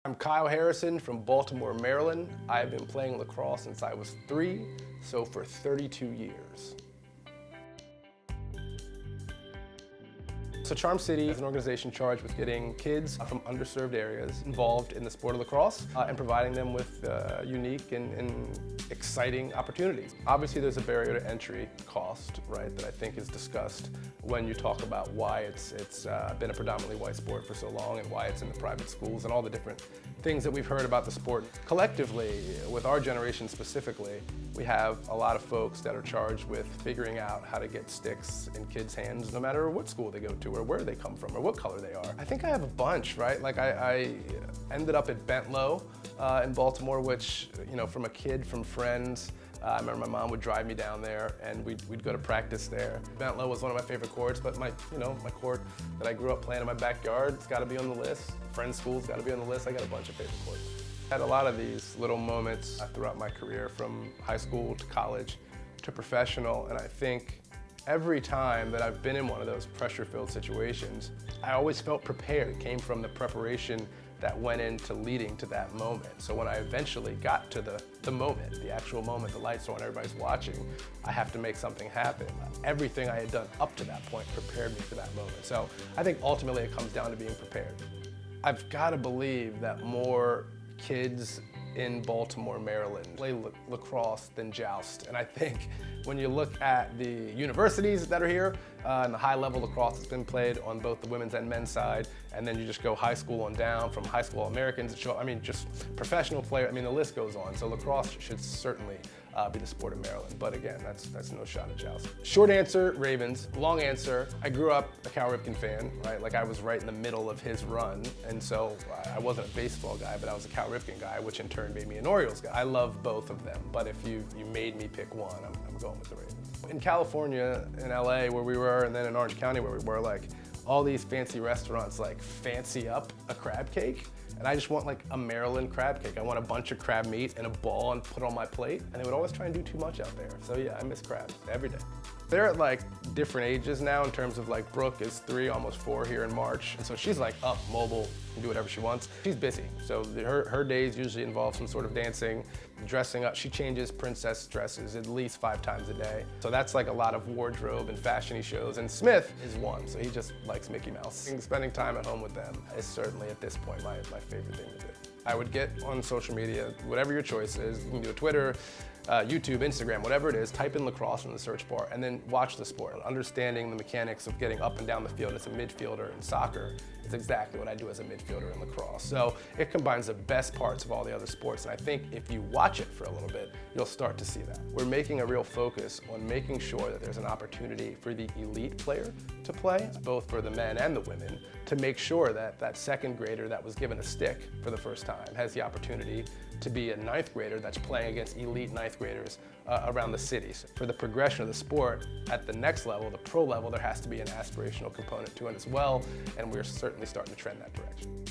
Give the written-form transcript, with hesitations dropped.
I'm Kyle Harrison from Baltimore, Maryland. I've been playing lacrosse since I was 3, so for 32 years. So Charm City is an organization charged with getting kids from underserved areas involved in the sport of lacrosse and providing them with unique and exciting opportunities. Obviously there's a barrier to entry cost, right, that I think is discussed when you talk about why it's been a predominantly white sport for so long and why it's in the private schools and all the different things that we've heard about the sport. Collectively, with our generation specifically, we have a lot of folks that are charged with figuring out how to get sticks in kids' hands no matter what school they go to or where they come from or what color they are. I think I have a bunch, right? Like I ended up at Bentlow in Baltimore, which, you know, from a kid, from friends, I remember my mom would drive me down there and we'd go to practice there. Bentlow was one of my favorite courts, but my court that I grew up playing in my backyard, it's gotta be on the list. Friends' school's gotta be on the list. I got a bunch of favorite courts. I had a lot of these little moments throughout my career, from high school to college to professional, and I think every time that I've been in one of those pressure-filled situations, I always felt prepared. It came from the preparation that went into leading to that moment. So when I eventually got to the moment, the actual moment, the lights are on, everybody's watching, I have to make something happen. Everything I had done up to that point prepared me for that moment. So I think ultimately it comes down to being prepared. I've got to believe that more kids in Baltimore, Maryland play lacrosse than joust. And I think when you look at the universities that are here and the high level lacrosse that's been played on both the women's and men's side, and then you just go high school on down, from high school Americans, I mean, just professional player, I mean, the list goes on. So lacrosse should certainly be the sport of Maryland. But again, that's no shot at joust. Short answer, Ravens. Long answer, I grew up a Cal Ripken fan, right? Like I was right in the middle of his run. And so I wasn't a baseball guy, but I was a Cal Ripken guy, which in turn made me an Orioles guy. I love both of them, but if you made me pick one, I'm going with the Ravens. In California, in LA where we were, and then in Orange County where we were, like all these fancy restaurants like fancy up a crab cake. And I just want like a Maryland crab cake. I want a bunch of crab meat and a ball and put it on my plate. And they would always try and do too much out there. So yeah, I miss crab every day. They're at like different ages now in terms of like Brooke is 3, almost 4 here in March. And so she's like up, mobile, can do whatever she wants. She's busy. So her days usually involve some sort of dancing, dressing up. She changes princess dresses at least 5 times a day. So that's like a lot of wardrobe and fashion-y shows. And Smith is 1, so he just likes Mickey Mouse. And spending time at home with them is certainly at this point my favorite thing to do. I would get on social media, whatever your choice is. You can do a Twitter, YouTube, Instagram, whatever it is, type in lacrosse in the search bar and then watch the sport. Understanding the mechanics of getting up and down the field as a midfielder in soccer is exactly what I do as a midfielder in lacrosse. So it combines the best parts of all the other sports, and I think if you watch it for a little bit, you'll start to see that. We're making a real focus on making sure that there's an opportunity for the elite player to play, both for the men and the women, to make sure that that 2nd grader that was given a stick for the first time has the opportunity to be a 9th grader that's playing against elite 9th graders around the city. So for the progression of the sport at the next level, the pro level, there has to be an aspirational component to it as well, and we're certainly starting to trend that direction.